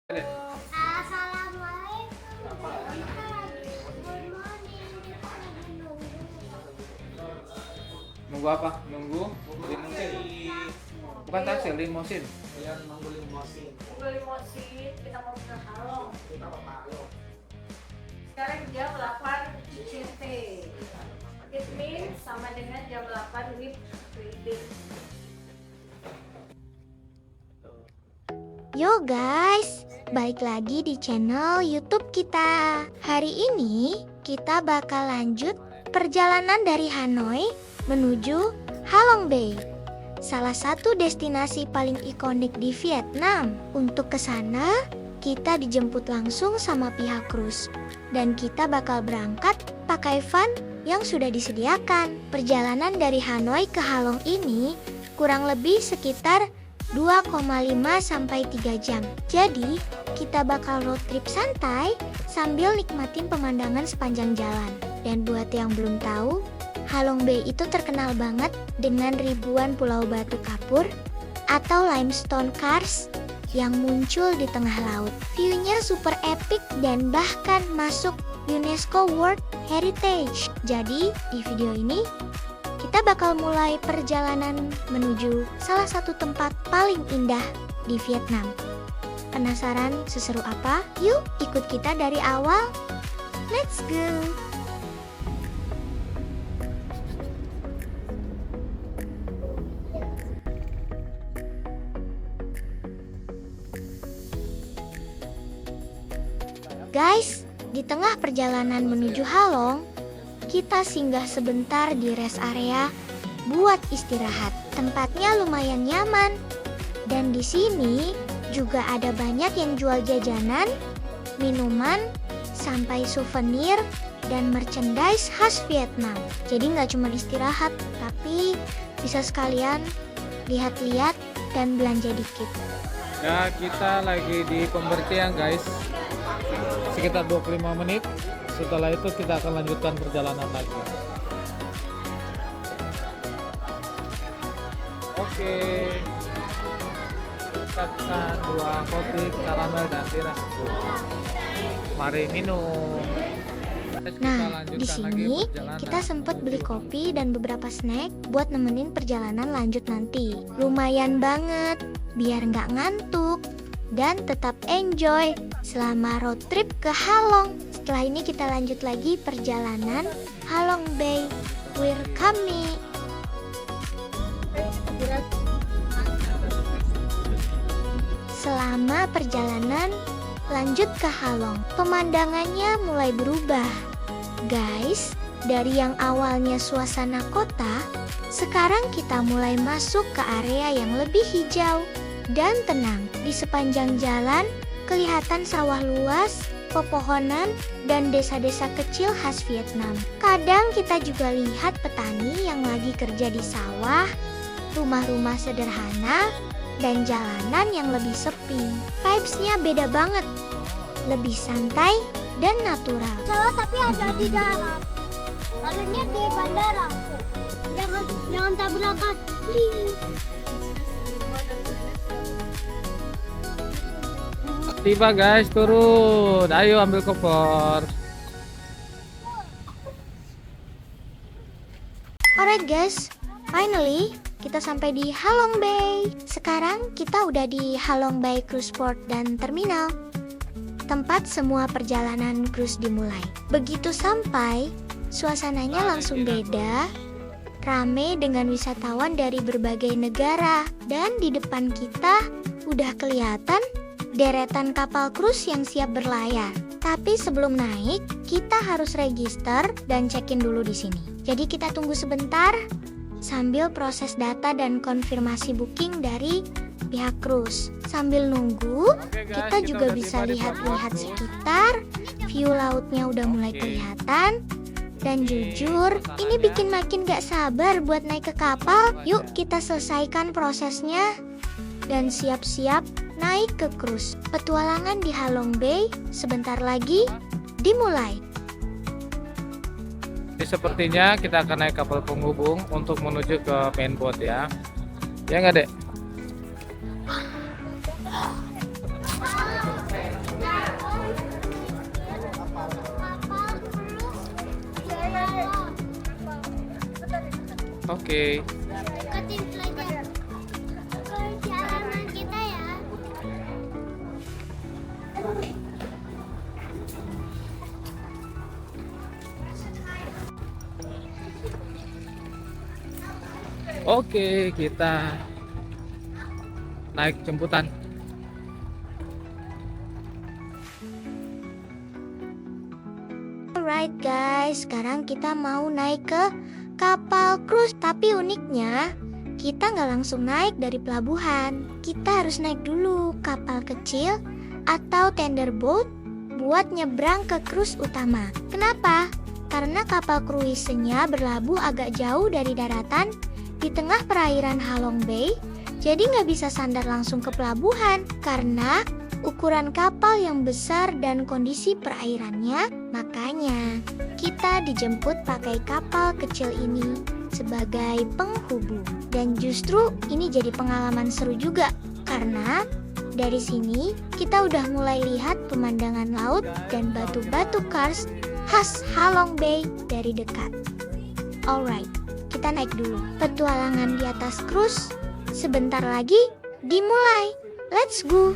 Assalamualaikum. Good morning. Kita lagi nunggu. Nunggu apa? Nunggu limosin. Bukan taksi, limosin. Nunggu limosin. Kita mau ke Halong. Kita ke Halong. Sekarang jam 8 CT. It means sama dengan jam 8 WIB reading. Yo guys, balik lagi di channel YouTube kita. Hari ini kita bakal lanjut perjalanan dari Hanoi menuju Halong Bay, salah satu destinasi paling ikonik di Vietnam. Untuk ke sana, kita dijemput langsung sama pihak cruise dan kita bakal berangkat pakai van yang sudah disediakan. Perjalanan dari Hanoi ke Halong ini kurang lebih sekitar 2,5 sampai 3 jam. Jadi, kita bakal road trip santai sambil nikmatin pemandangan sepanjang jalan. Dan buat yang belum tahu, Halong Bay itu terkenal banget dengan ribuan pulau batu kapur atau limestone karst yang muncul di tengah laut. View-nya super epic dan bahkan masuk UNESCO World Heritage. Jadi, di video ini kita bakal mulai perjalanan menuju salah satu tempat paling indah di Vietnam. Penasaran seseru apa? Yuk ikut kita dari awal. Let's go! Guys, di tengah perjalanan menuju Halong, kita singgah sebentar di rest area buat istirahat. Tempatnya lumayan nyaman. Dan di sini juga ada banyak yang jual jajanan, minuman, sampai souvenir dan merchandise khas Vietnam. Jadi nggak cuma istirahat, tapi bisa sekalian lihat-lihat dan belanja dikit. Ya, kita lagi di pemberhentian guys. Sekitar 25 menit. Setelah itu kita akan lanjutkan perjalanan lagi. Oke. Kita pesan 2 kopi karamel dan tiramisu. Mari minum. Nah, di sini kita sempat beli kopi dan beberapa snack buat nemenin perjalanan lanjut nanti. Lumayan banget, biar nggak ngantuk dan tetap enjoy selama road trip ke Halong. Setelah ini kita lanjut lagi perjalanan Halong Bay. Welcome me. Selama perjalanan lanjut ke Halong, pemandangannya mulai berubah. Guys, dari yang awalnya suasana kota, sekarang kita mulai masuk ke area yang lebih hijau dan tenang. Di sepanjang jalan kelihatan sawah luas, pepohonan, dan desa-desa kecil khas Vietnam. Kadang kita juga lihat petani yang lagi kerja di sawah, rumah-rumah sederhana, dan jalanan yang lebih sepi. Vibes-nya beda banget, lebih santai dan natural. Salah tapi ada di dalam. Adanya di bandara. Jangan tabrakan. Tiba guys, turun. Ayo ambil koper. Alright guys, finally kita sampai di Halong Bay. Sekarang kita udah di Halong Bay Cruise Port dan Terminal, tempat semua perjalanan cruise dimulai. Begitu sampai, suasananya langsung beda, rame dengan wisatawan dari berbagai negara. Dan di depan kita udah kelihatan deretan kapal cruise yang siap berlayar. Tapi sebelum naik, kita harus register dan check-in dulu di sini. Jadi kita tunggu sebentar sambil proses data dan konfirmasi booking dari pihak cruise. Sambil nunggu, kita juga bisa lihat-lihat sekitar. View lautnya udah mulai kelihatan. Dan jujur, ini bikin makin gak sabar buat naik ke kapal. Yuk kita selesaikan prosesnya dan siap-siap naik ke cruise. Petualangan di Halong Bay sebentar lagi dimulai. Jadi sepertinya kita akan naik kapal penghubung untuk menuju ke main boat ya. Ya nggak, Dek? Oke. Deketin pelajar. Perjalanan kita ya. Oke, kita naik jemputan. Alright guys, sekarang kita mau naik ke kapal cruise. Tapi uniknya, kita nggak langsung naik dari pelabuhan. Kita harus naik dulu kapal kecil atau tender boat buat nyebrang ke cruise utama. Kenapa? Karena kapal kruisenya berlabuh agak jauh dari daratan di tengah perairan Halong Bay, jadi nggak bisa sandar langsung ke pelabuhan karena ukuran kapal yang besar dan kondisi perairannya. Makanya kita dijemput pakai kapal kecil ini sebagai penghubung. Dan justru ini jadi pengalaman seru juga karena dari sini kita udah mulai lihat pemandangan laut dan batu-batu karst khas Halong Bay dari dekat. Alright, kita naik dulu. Petualangan di atas cruise sebentar lagi dimulai. Let's go.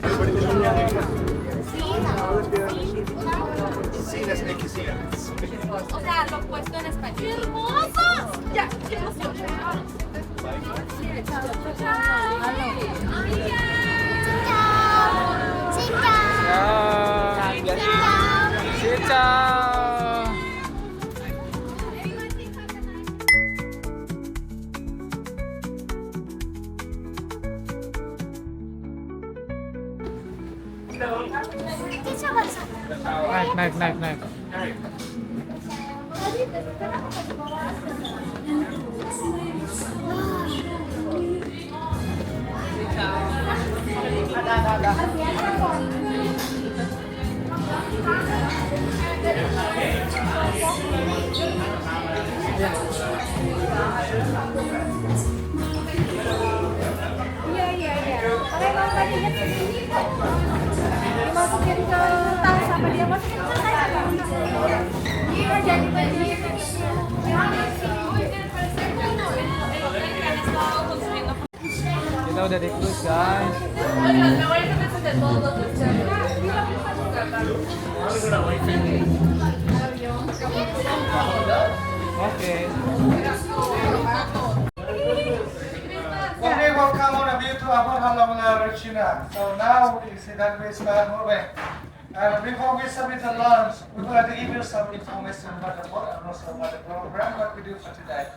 O sea, lo puesto en español. ¡Qué hermosos! Ya, qué emoción. Xin chào. Xin chào. Xin chào. Naik. Iya. Kalian mau tadinya ke sini kok. Dimasukin ke tas sama dia masukin ke tas. Iya, jadi begini. Kita udah di cruise guys. Oke. Okay, welcome on a view to Abang Halong La Regina. So now we see that we start moving. And before we submit the lunch, we would like to give you some information about the boat and also about the program, what we do for today.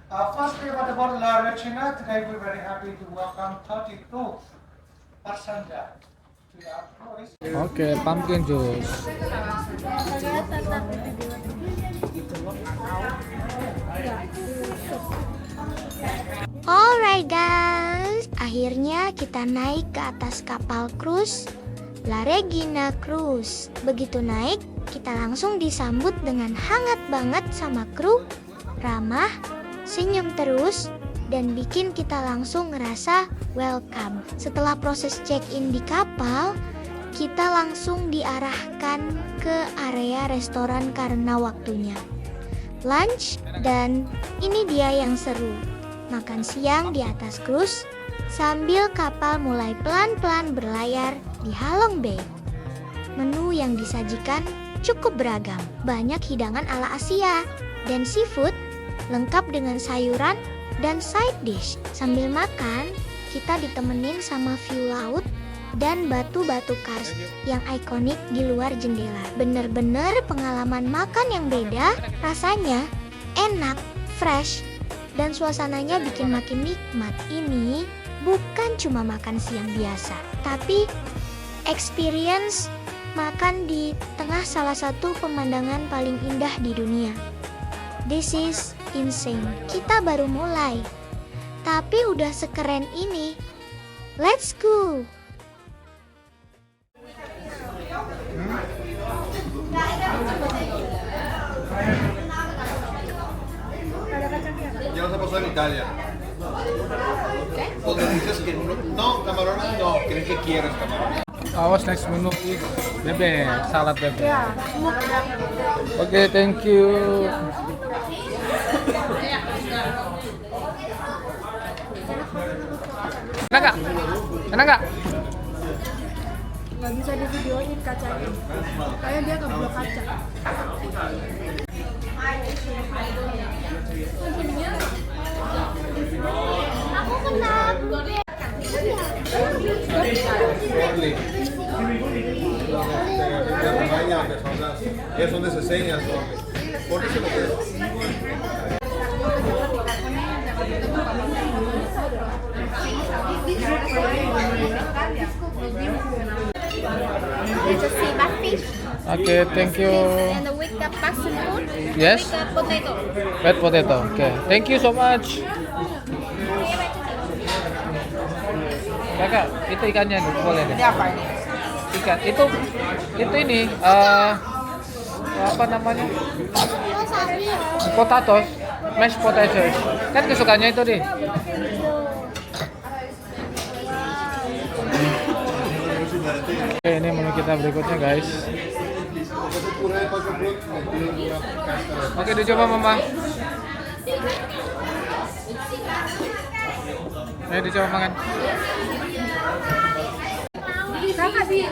Firstly, about the boat La Regina, today we're very happy to welcome 32 passenger to our cruise. Oke, pumpkin juice. Alright guys, akhirnya kita naik ke atas kapal cruise La Regina Cruise. Begitu naik, kita langsung disambut dengan hangat banget sama kru, ramah, senyum terus, dan bikin kita langsung ngerasa welcome. Setelah proses check-in di kapal, kita langsung diarahkan ke area restoran karena waktunya lunch, dan ini dia yang seru. Makan siang di atas cruise sambil kapal mulai pelan-pelan berlayar di Halong Bay. Menu yang disajikan cukup beragam, banyak hidangan ala Asia dan seafood lengkap dengan sayuran dan side dish. Sambil makan, kita ditemenin sama view laut dan batu-batu karst yang ikonik di luar jendela. Bener-bener pengalaman makan yang beda, rasanya enak, fresh, dan suasananya bikin makin nikmat. Ini bukan cuma makan siang biasa, tapi experience makan di tengah salah satu pemandangan paling indah di dunia. This is insane. Kita baru mulai, tapi udah sekeren ini. Let's go! Ya nos ha pasado en Italia. Cuando dices que no, camarones no, creen que quieres camarones. Awas, next menu is bebek, salad bebek. Oke, thank you. Enak nggak? Enak nggak? Nggak bisa di videoin kacanya. Kayak dia keblok kaca. Aku kena blueberry. Ellos son de 60 años. Póneselo que Just see backfish. Oke, thank you. And with the passion fruit. Yes. With the potato. Red potato. Oke, thank you so much. Kakak, itu ikannya nih, boleh deh. Ini apa ini? Ikan itu ini apa namanya? Potatoes, mashed potatoes. Kan kesukaannya itu deh. Oke, ini menu kita berikutnya guys. Oke, dicoba mama. Ayo dicoba makan. Kakak sih.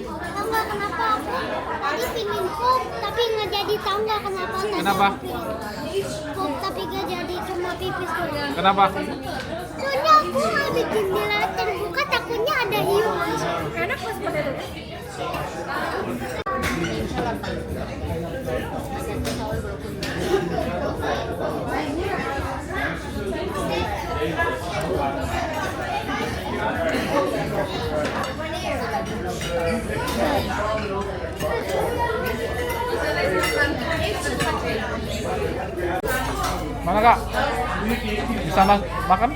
Tahu nggak kenapa aku tadi pingin pop tapi nggak jadi, tahu nggak kenapa? Kenapa? Pop tapi nggak jadi, cuma pipis doang. Kenapa? Soalnya aku habis jendela terbuka takutnya ada hiu masuk. Enak mas potato. Mana kak? Bisa makan?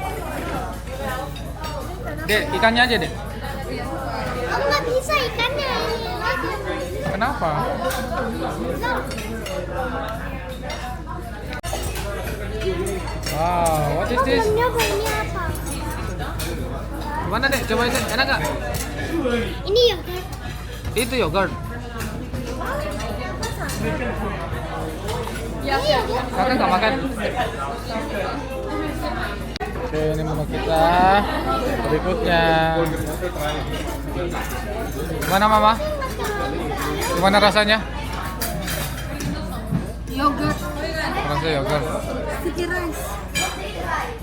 Dek, ikannya aja deh. Aku nggak bisa ikannya ini lagi. Kenapa? Wow, what is this? Belum nyoba ini apa? Gimana dek? Coba itu, enak nggak? Ini yogurt. Itu yogurt. Ini yogurt. Kakak nggak makan? Oke, ini menu kita berikutnya. Gimana mama? Gimana rasanya? Yogurt. Rasa yogurt. Sticky rice.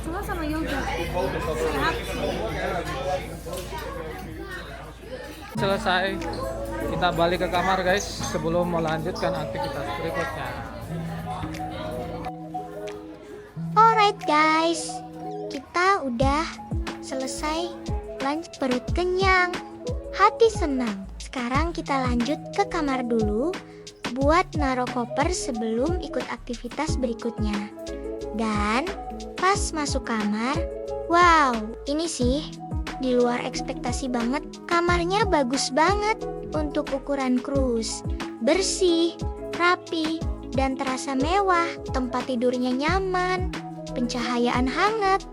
Cuma sama yogurt. Sehat. Selesai, kita balik ke kamar guys sebelum melanjutkan aktivitas berikutnya. Alright guys, kita udah selesai lunch, perut kenyang, hati senang. Sekarang kita lanjut ke kamar dulu buat naruh koper sebelum ikut aktivitas berikutnya. Dan pas masuk kamar, wow, ini sih di luar ekspektasi banget. Kamarnya bagus banget untuk ukuran cruise. Bersih, rapi, dan terasa mewah. Tempat tidurnya nyaman, pencahayaan hangat,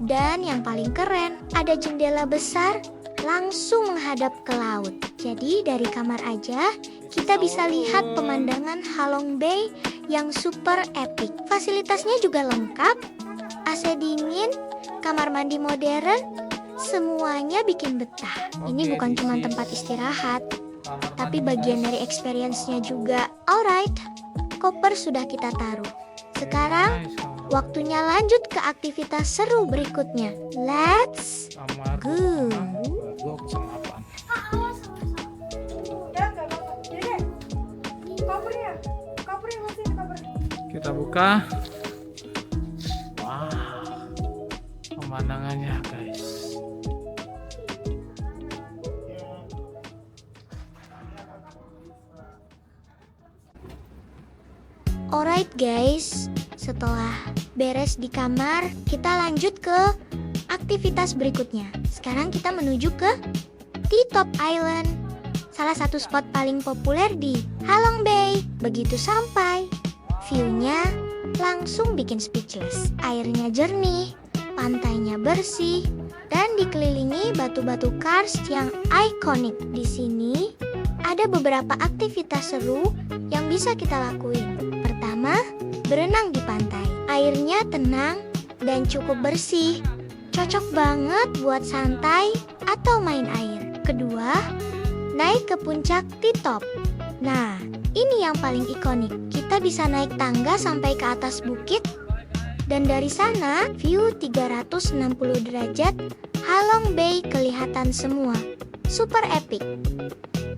dan yang paling keren, ada jendela besar langsung menghadap ke laut. Jadi dari kamar aja kita bisa lihat pemandangan Halong Bay yang super epic. Fasilitasnya juga lengkap, AC dingin, kamar mandi modern, semuanya bikin betah. Ini bukan cuma tempat istirahat, tapi bagian dari experience-nya juga. Alright, koper sudah kita taruh. Sekarang waktunya lanjut ke aktivitas seru berikutnya. Let's go. Covernya masih di cover. Kita buka. Wah, pemandangannya guys. Alright guys, setelah beres di kamar, kita lanjut ke aktivitas berikutnya. Sekarang kita menuju ke T-Top Island, salah satu spot paling populer di Halong Bay. Begitu sampai, view-nya langsung bikin speechless. Airnya jernih, pantainya bersih, dan dikelilingi batu-batu karst yang ikonik. Di sini ada beberapa aktivitas seru yang bisa kita lakuin. Pertama, berenang di pantai. Airnya tenang dan cukup bersih. Cocok banget buat santai atau main air. Kedua, naik ke puncak T-top. Nah, ini yang paling ikonik. Kita bisa naik tangga sampai ke atas bukit. Dan dari sana, view 360 derajat Halong Bay kelihatan semua. Super epic.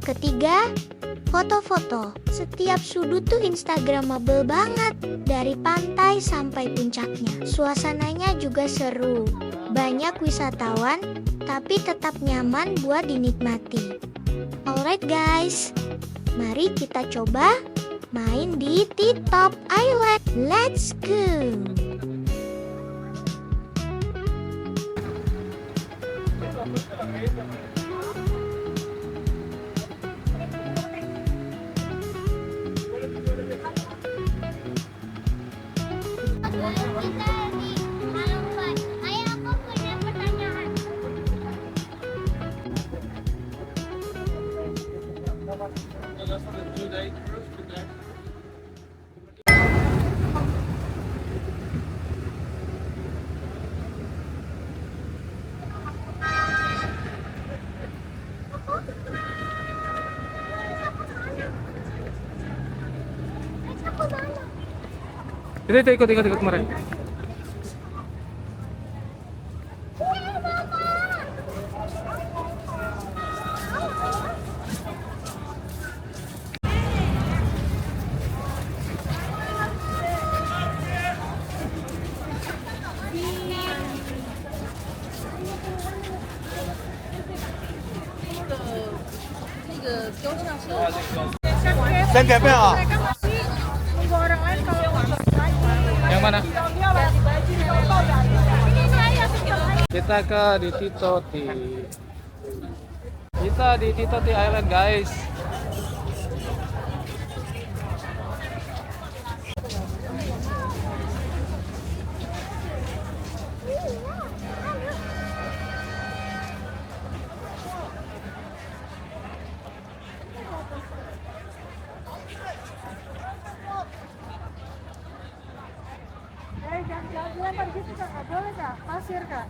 Ketiga, foto-foto. Setiap sudut tuh instagramable banget. Dari pantai sampai puncaknya. Suasananya juga seru. Banyak wisatawan, tapi tetap nyaman buat dinikmati. Alright guys, mari kita coba main di T-top Island. Let's go! Kita di Halong Bay. Ayah, aku punya pertanyaan. Itu ikut kemarin. Sen kayaknya ah. Mereka masih nunggu orang lain kalau masuk lagi. Yang mana? Ganti baju di foto dan ini saya sudah. Kita ke di Titoti. Kita di Titoti Island, guys. Jangan lempar gitu kak, nggak boleh kak, pasir kak.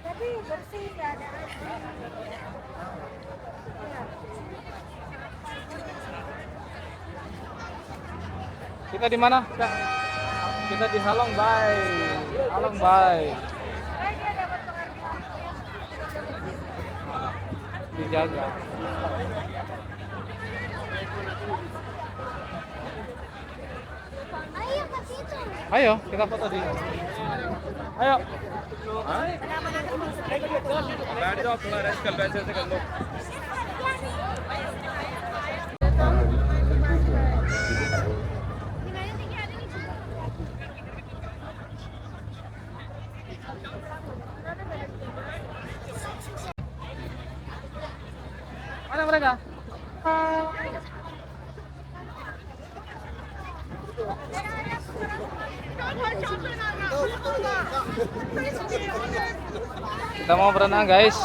Tapi bersih nggak ada air. Kita di mana? Kak? Kita di Halong Bay. Halong Bay. Dijaga. Ayo ke situ. Ayo, kita foto di. Ayo. Mana mereka? Kita mau berenang, guys.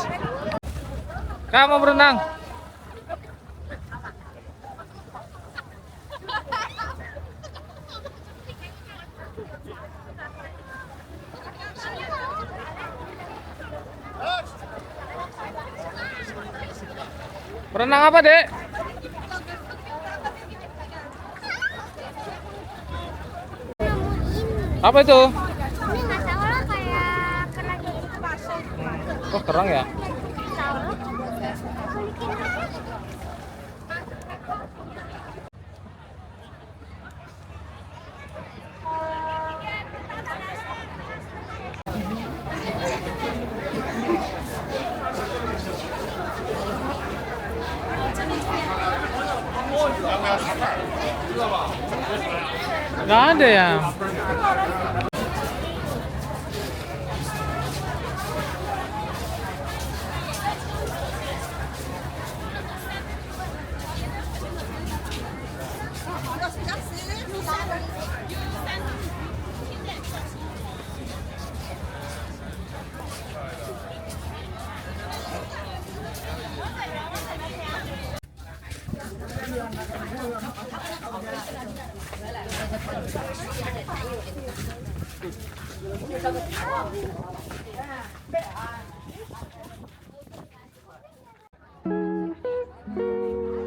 Kak mau berenang. Berenang apa, Dek? Apa itu? Ini nggak salah kayak kena jadi pasir. Oh, kerang ya? Nggak ada ya?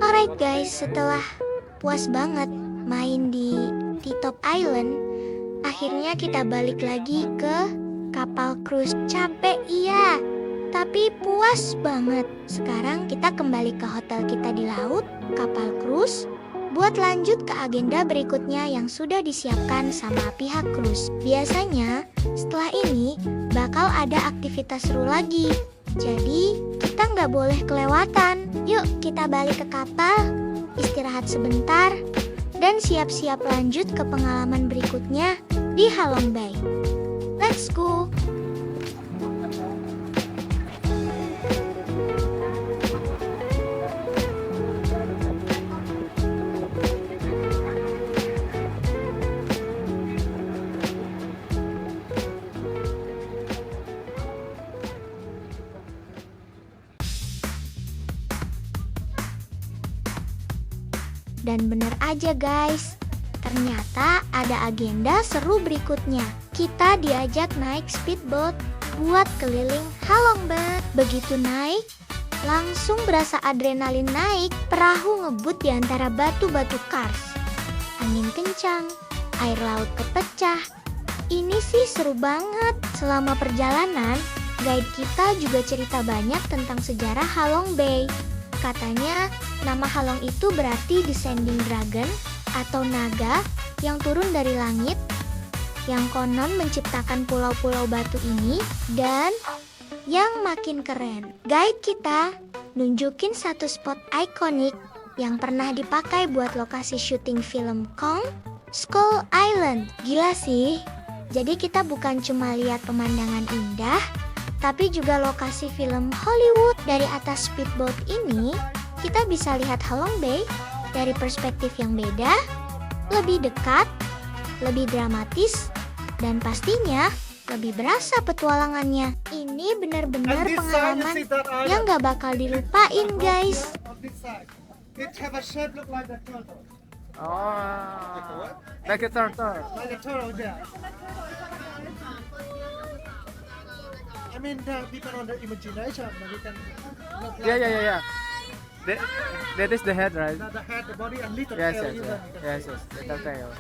Alright guys, setelah puas banget main di T-Top Island, akhirnya kita balik lagi ke kapal cruise. Capek iya, tapi puas banget. Sekarang kita kembali ke hotel kita di laut, kapal cruise, buat lanjut ke agenda berikutnya yang sudah disiapkan sama pihak cruise. Biasanya setelah ini bakal ada aktivitas seru lagi, jadi kita nggak boleh kelewatan. Yuk kita balik ke kapal, istirahat sebentar, dan siap-siap lanjut ke pengalaman berikutnya di Halong Bay. Let's go! Dan bener aja guys, ternyata ada agenda seru berikutnya. Kita diajak naik speedboat buat keliling Halong Bay. Begitu naik, langsung berasa adrenalin naik. Perahu ngebut di antara batu-batu kars. Angin kencang, air laut kepecah. Ini sih seru banget. Selama perjalanan, guide kita juga cerita banyak tentang sejarah Halong Bay. Katanya nama Halong itu berarti descending dragon atau naga yang turun dari langit, yang konon menciptakan pulau-pulau batu ini. Dan yang makin keren, guide kita nunjukin satu spot ikonik yang pernah dipakai buat lokasi syuting film Kong Skull Island. Gila sih, jadi kita bukan cuma lihat pemandangan indah, tapi juga lokasi film Hollywood. Dari atas speedboat ini, kita bisa lihat Halong Bay dari perspektif yang beda, lebih dekat, lebih dramatis, dan pastinya lebih berasa petualangannya. Ini benar-benar pengalaman yang gak bakal dilupain guys. On this side, it have a shape look like a turtle. Oh, like a turtle. Like a turtle, yeah. I mean, depend on the imagination, but you can look like Yeah. That is the head, right? the head, the body, and little Yes, tail yes, even. yes, yes. The tail.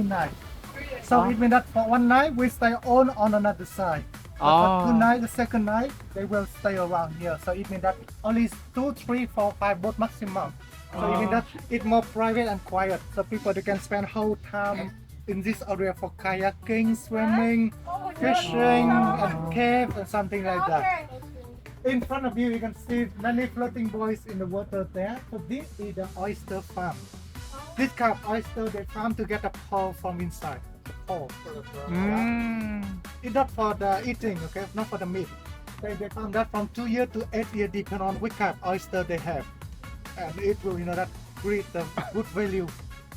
Night. So it means that for one night we stay on another side. But tonight, the second night, they will stay around here. So it means that only 2, 3, 4, 5 boat maximum. So it means that it's more private and quiet. So people they can spend whole time in this area for kayaking, swimming, fishing, and cave and something like that. In front of you, you can see many floating buoys in the water there. So this is the oyster farm. This kind of oyster they farm to get a pearl from inside. Pearl. It's not for the eating, okay? Not for the meat. They farm that from 2 years to 8 years, depending on which kind of oyster they have. And it will, that create the good value.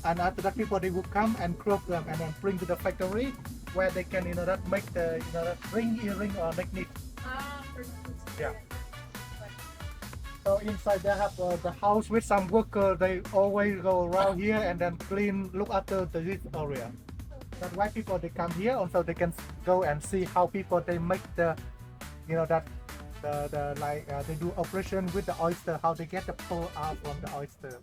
And after that, people they will come and crop them and then bring to the factory where they can, that make the, that ring, earring or necklace. Yeah. So inside they have the house with some worker. They always go around here and then clean, look after this area. That's why people they come here, also they can go and see how people they make the, they do operation with the oyster, how they get the pearl out from the oyster.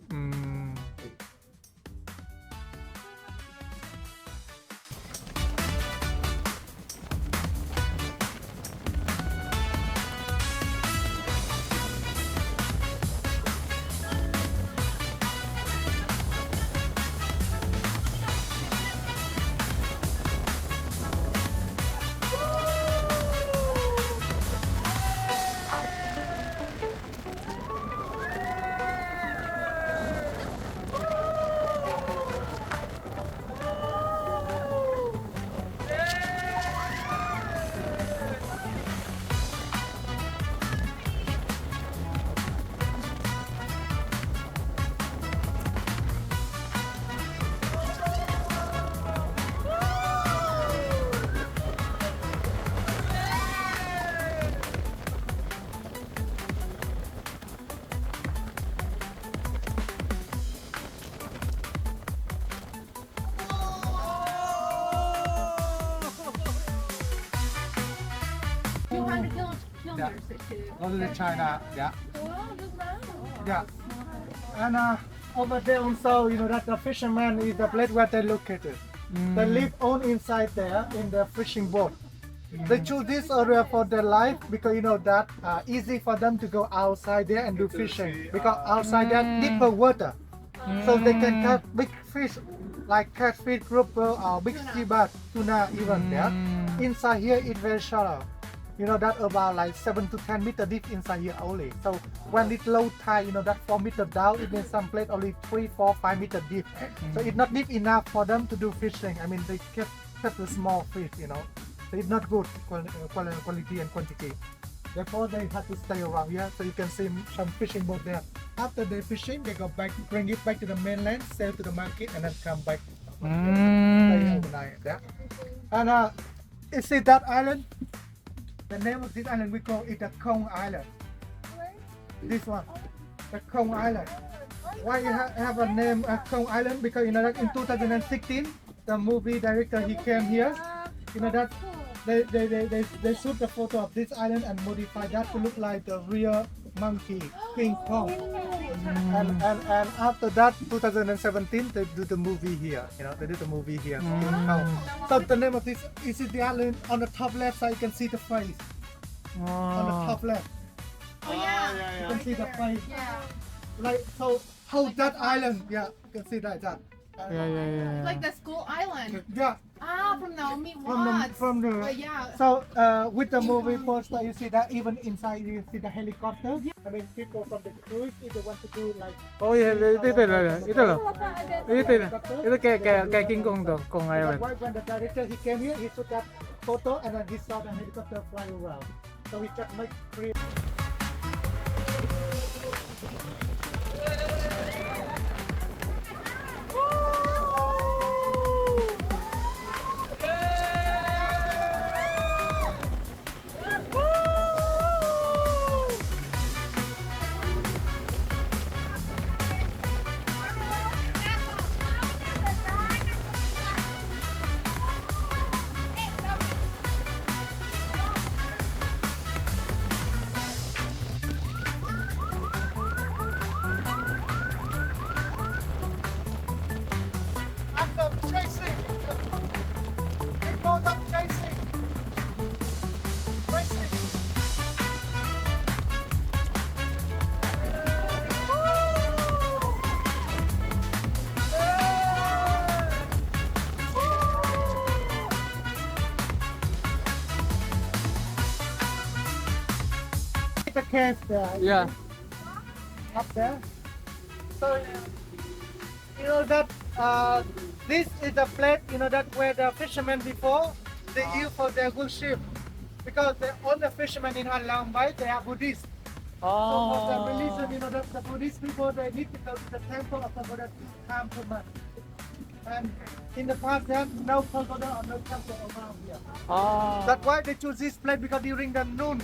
Yeah. Only China, yeah. Yeah. And over there also, that the fisherman is the place where they located. They live all inside there in the fishing boat. They choose this area for their life because that easy for them to go outside there and do fishing because outside there deeper water, so they can catch big fish like catfish, grouper, or big sea bass, tuna even there. Inside here it's very shallow. That about like 7 to 10 meter deep inside here only. So when it's low tide, that 4 meter down, it means some place only 3, 4, 5 meter deep. So it's not deep enough for them to do fishing. I mean, they catch the small fish, So it's not good quality and quantity. Therefore, they have to stay around here. So you can see some fishing boat there. After they fishing, they go back, bring it back to the mainland, sell to the market, and then come back. Stay overnight there. And you see that island? The name of this island, we call it the Kong Island. This one, the Kong Island. Why you have a name Kong Island? Because in 2016, the movie director he came here. That they shoot the photo of this island and modify that to look like the real monkey, King Kong. And after that, 2017, they do the movie here. They do the movie here. So the name of this is the island on the top left side. You can see the face on the top left. Oh yeah. You can see the face. Yeah. Like so, how that island? Yeah, you can see that. Yeah. Like the school island. Yeah. From Naomi Watts. From the. But yeah. So with the movie poster, you see that even inside you see the helicopter. I mean, people from the cruise, if they want to do like. Oh iya, itu loh. Itu kayak King Kong tuh, Kong Island. When the director he came here, he took that photo and then he saw the helicopter fly around. So he just make create. the cave there. Yeah. Up there. So you know that this is the place, you know, that where the fishermen before they use for their good ship, because all the fishermen in Halong Bay they are Buddhists. So for the religion, you know, the Buddhist people they need to go to the temple of the Buddha to come to month. And in the past they have no pagoda or no temple around here. That's why they choose this place, because during the noon,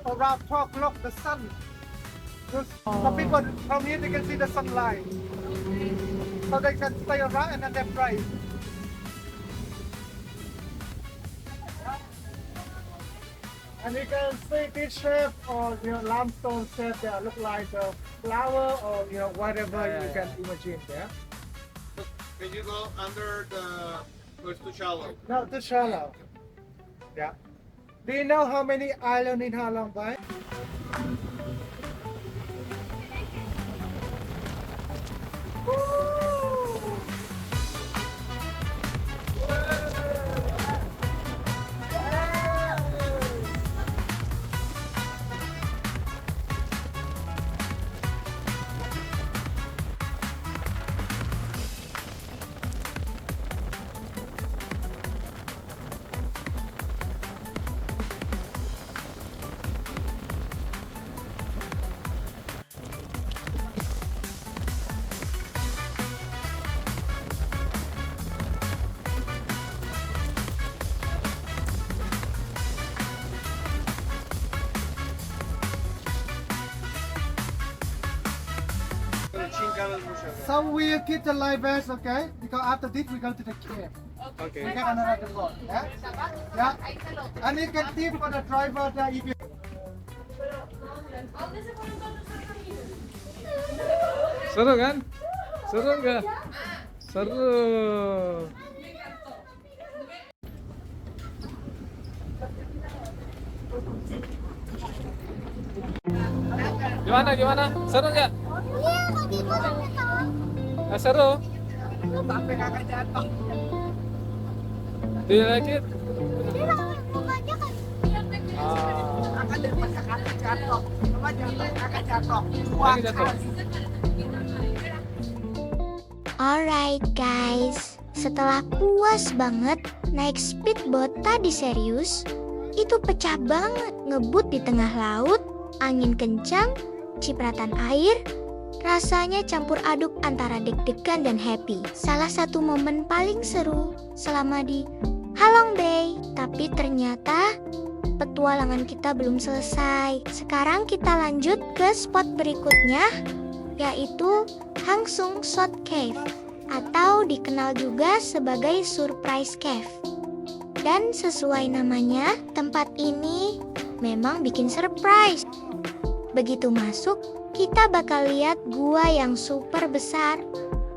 around 12 o'clock, the sun. Some people from here they can see the sunlight, so they can stay around and then they pray. And you can see this shape or limestone shape that look like a flower or whatever you can imagine. Yeah. Can you go under the... Or it's too shallow? No, too shallow. Yeah. Do you know how many islands in Halong Bay? So we'll keep the live vest, okay? Because after this we go to the cave. Okay. We get another boat, yeah? Yeah. And you can tip for the driver that if you... Seru kan? Seru nggak? Seru. Gimana? Seru nggak? Iya, tadi gua tahu. Seru. Sampai kakak jatuh. Do you like it? Dia mukanya kan Kakak daripada kakak jatuh. Coba jatuh, kakak jatuh. Lagi jatuh. Alright guys, setelah puas banget naik speedboat tadi serius, itu pecah banget ngebut di tengah laut, angin kencang, cipratan air, rasanya campur aduk antara deg-degan dan happy. Salah satu momen paling seru selama di Halong Bay. Tapi ternyata petualangan kita belum selesai. Sekarang kita lanjut ke spot berikutnya, yaitu Hang Sung Shot Cave, atau dikenal juga sebagai Surprise Cave. Dan sesuai namanya, tempat ini memang bikin surprise. Begitu masuk, kita bakal lihat gua yang super besar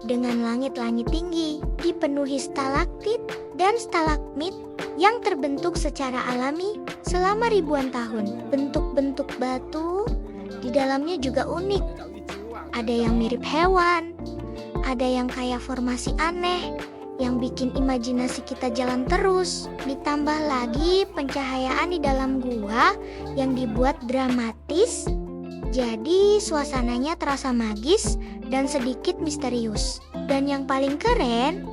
dengan langit-langit tinggi, dipenuhi stalaktit dan stalagmit yang terbentuk secara alami selama ribuan tahun. Bentuk-bentuk batu di dalamnya juga unik. Ada yang mirip hewan, ada yang kayak formasi aneh yang bikin imajinasi kita jalan terus. Ditambah lagi pencahayaan di dalam gua yang dibuat dramatis, jadi suasananya terasa magis dan sedikit misterius. Dan yang paling keren,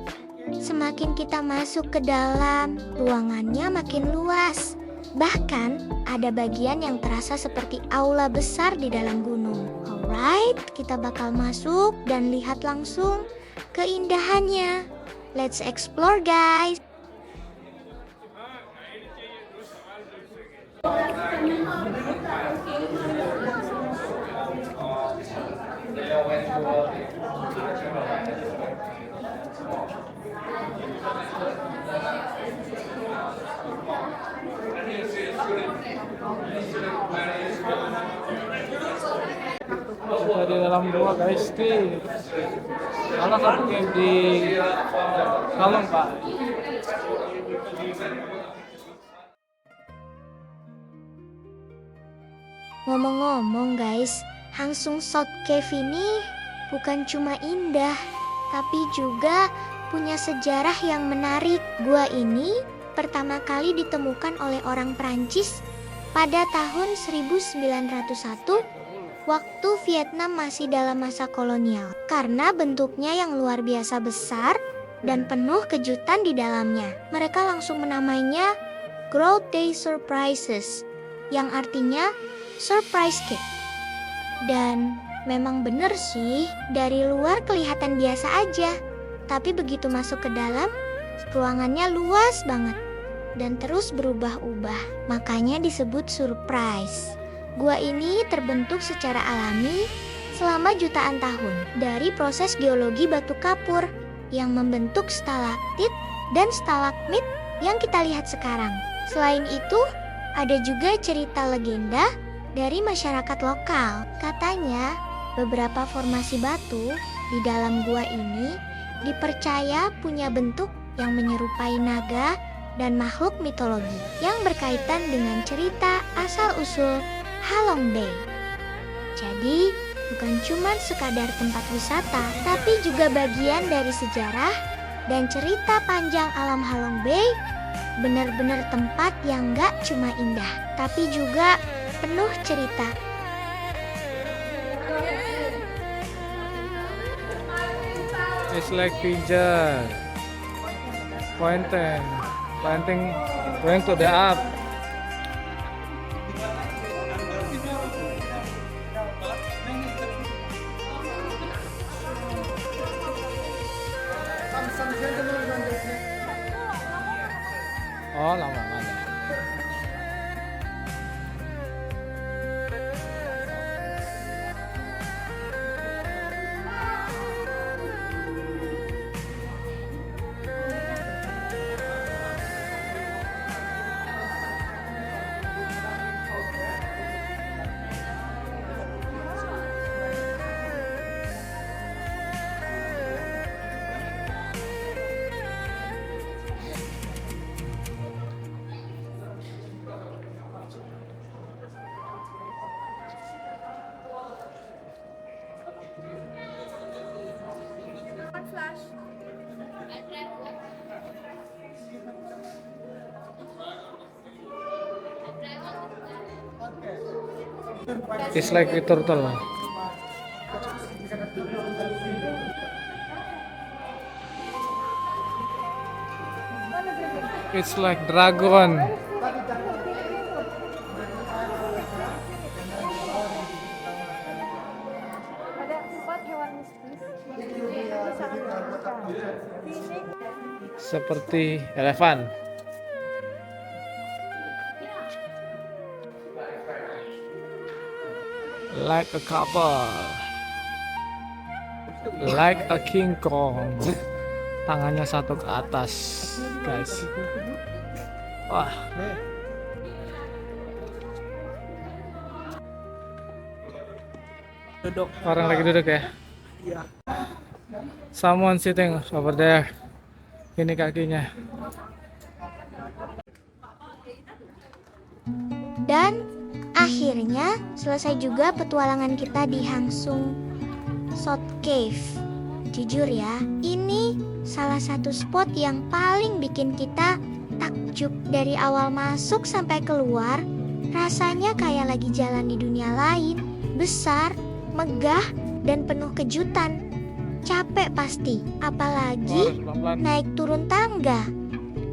semakin kita masuk ke dalam, ruangannya makin luas. Bahkan ada bagian yang terasa seperti aula besar di dalam gunung. Alright, kita bakal masuk dan lihat langsung keindahannya. Let's explore guys. Kita di dalam gua guys, di salah satu game di Halong Pak. Ngomong-ngomong guys, Hang Sung Shot Cave ini bukan cuma indah, tapi juga punya sejarah yang menarik. Gua ini pertama kali ditemukan oleh orang Prancis pada tahun 1901 waktu Vietnam masih dalam masa kolonial. Karena bentuknya yang luar biasa besar dan penuh kejutan di dalamnya, mereka langsung menamainya Growth Day Surprises, yang artinya surprise cake. Dan memang bener sih, dari luar kelihatan biasa aja, tapi begitu masuk ke dalam, ruangannya luas banget dan terus berubah-ubah, makanya disebut surprise. Gua ini terbentuk secara alami selama jutaan tahun dari proses geologi batu kapur yang membentuk stalaktit dan stalagmit yang kita lihat sekarang. Selain itu, ada juga cerita legenda dari masyarakat lokal. Katanya, beberapa formasi batu di dalam gua ini dipercaya punya bentuk yang menyerupai naga dan makhluk mitologi yang berkaitan dengan cerita asal-usul Halong Bay. Jadi, bukan cuma sekadar tempat wisata, tapi juga bagian dari sejarah dan cerita panjang alam Halong Bay. Benar-benar tempat yang gak cuma indah, tapi juga penuh cerita. It's like pigeon. Pointing, going to the up. Oh, lama banget. Flash. It's like a turtle. It's like dragon. Ada 4 hewan mistis yang sangat menakutkan. Phoenix, Seperti elephant. Like a couple. Like a King Kong. Tangannya satu ke atas, guys. Wah. Duduk. Orang lagi duduk ya? Iya. Someone sitting over there. Ini kakinya. Dan akhirnya selesai juga petualangan kita di Hang Sung Sot Cave. Jujur ya, ini salah satu spot yang paling bikin kita takjub. Dari awal masuk sampai keluar, rasanya kayak lagi jalan di dunia lain. Besar, megah, dan penuh kejutan. Capek pasti, apalagi naik turun tangga.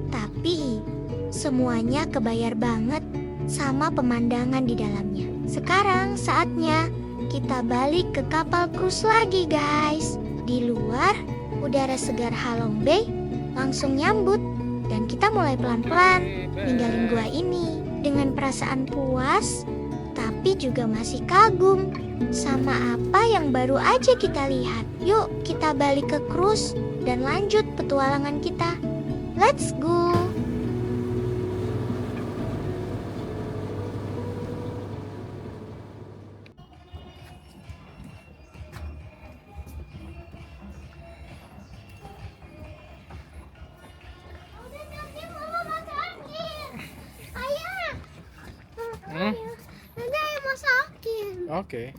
Tapi semuanya kebayar banget sama pemandangan di dalamnya. Sekarang saatnya kita balik ke kapal cruise lagi, guys. Di luar, udara segar Halong Bay langsung nyambut dan kita mulai pelan-pelan ninggalin gua ini dengan perasaan puas, tapi juga masih kagum sama apa yang baru aja kita lihat. Yuk kita balik ke cruise dan lanjut petualangan kita. Let's go! Nanti ayah masakin. Oke.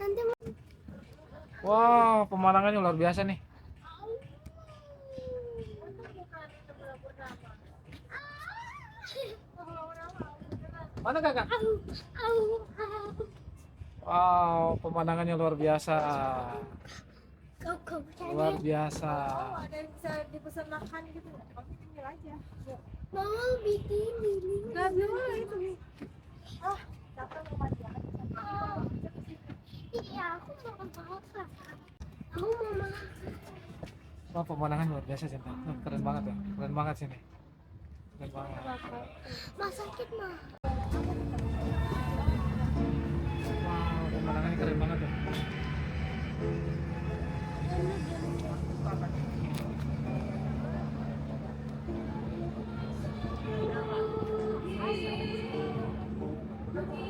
Nanti Wow, pemandangannya luar biasa nih. Mana kakak? Au. Wow, pemandangannya luar biasa. Kau Luar biasa. Oh, ada yang bisa dipesan makan gitu. Kami tinggal aja. Yuk. mau bikin ini. Nggak boleh itu. Ah, capek mau mandi aja. Iya, aku mau makan. Aku mau makan. Wah, pemandangan luar biasa Cinta. Keren banget ya. Keren banget sini. Keren banget. Masakin mah. Wow, pemandangannya keren banget ya.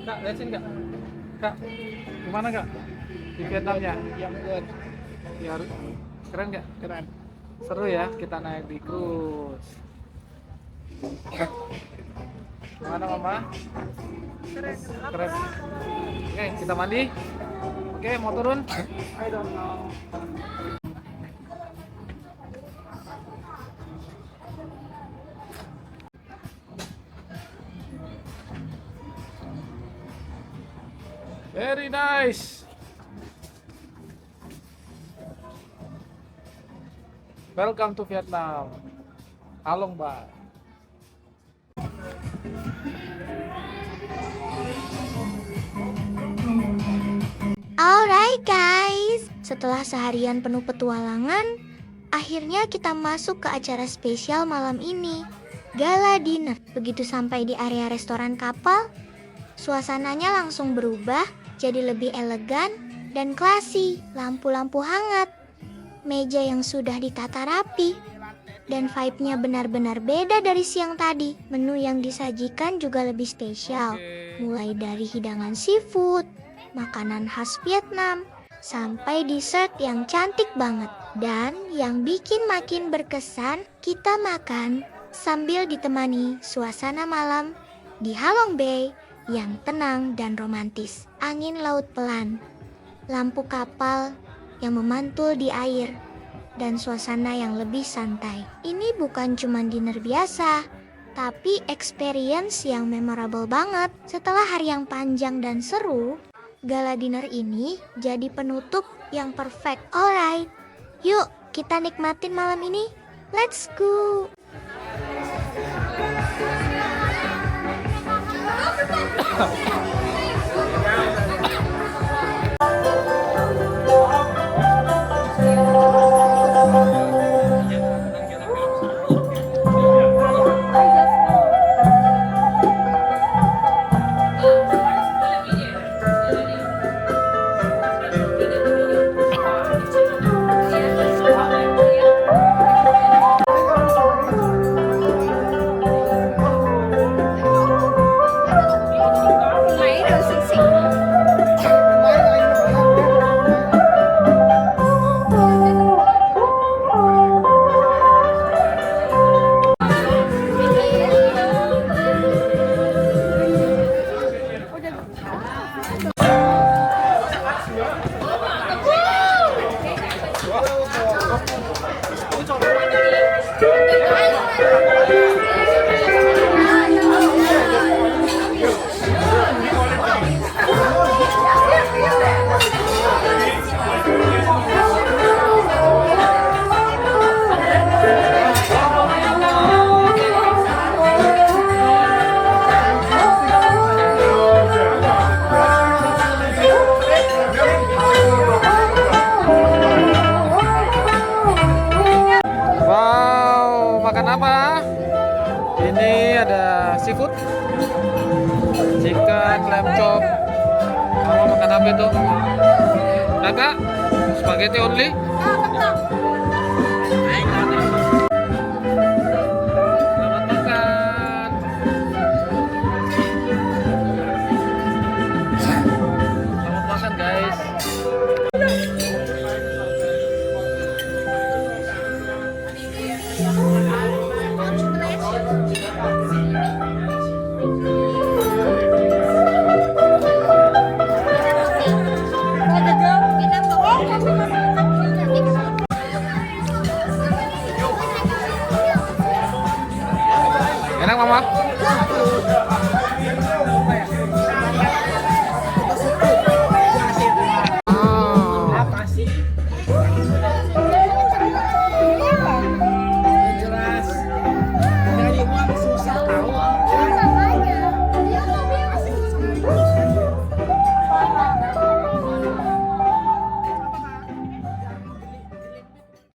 Kak, lihat sini kak. Kak, gimana kak? Di Vietnamnya? Yang good. Ya, keren nggak? Keren. Seru ya kita naik di cruise. Gimana mama? Keren. Keren. Oke, kita mandi. Oke, mau turun? I don't know. Very nice. Welcome to Vietnam. Halong Bay. Alright guys, setelah seharian penuh petualangan, akhirnya kita masuk ke acara spesial malam ini, gala dinner. Begitu sampai di area restoran kapal, suasananya langsung berubah jadi lebih elegan dan classy. Lampu-lampu hangat, meja yang sudah ditata rapi, dan vibe-nya benar-benar beda dari siang tadi. Menu yang disajikan juga lebih spesial, mulai dari hidangan seafood, makanan khas Vietnam, sampai dessert yang cantik banget. Dan yang bikin makin berkesan, kita makan sambil ditemani suasana malam di Halong Bay yang tenang dan romantis. Angin laut pelan, lampu kapal yang memantul di air, dan suasana yang lebih santai. Ini bukan cuma dinner biasa, tapi experience yang memorable banget. Setelah hari yang panjang dan seru, gala dinner ini jadi penutup yang perfect. Alright, yuk kita nikmatin malam ini. Let's go. Makan apa? Ini ada seafood, chicken, lamb chop. Mama makan apa itu? Kakak, spaghetti only? Selamat makan. Selamat makan guys. Enak mama?